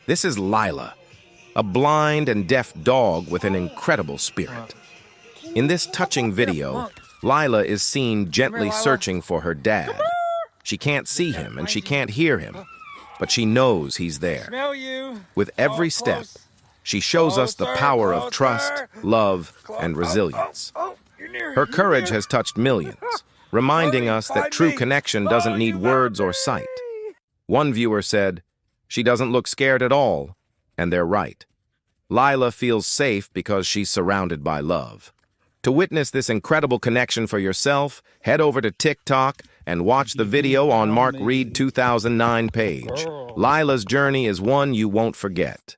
This is Lyla, a blind and deaf dog with an incredible spirit. In this touching video, Lyla is seen gently searching for her dad. She can't see him and she can't hear him, but she knows he's there. With every step, she shows us the power of trust, love, and resilience. Her courage has touched millions, reminding us that true connection doesn't need words or sight. One viewer said, "She doesn't look scared at all," and they're right. Lyla feels safe because she's surrounded by love. To witness this incredible connection for yourself, head over to TikTok and watch the video on Mark Reed 2009 page. Lyla's journey is one you won't forget.